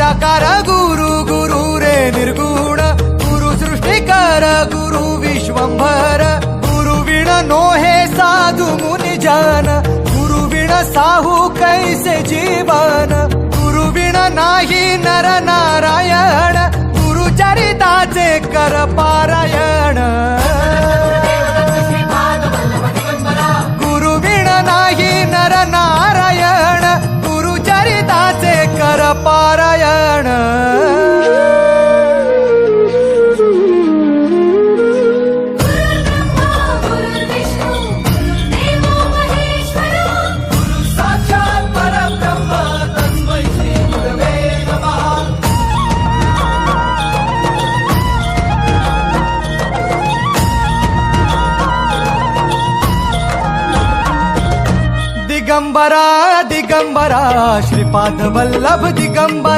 निराकार गुरु गुरु रे निर्गुण गुरु सृष्टिकर गुरु विश्वंभर गुरु विण नो हे साधु मुनि जन गुरु विण साहू कैसे जीवन गुरु विण नाही नर नारायण गुरु चरिताचे कर पारायण गुरु विण नाही नर नारायण गुरु चरिताचे कर पारायण दिगंबरा दिगंबरा श्रीपाद वल्लभ दिगंबरा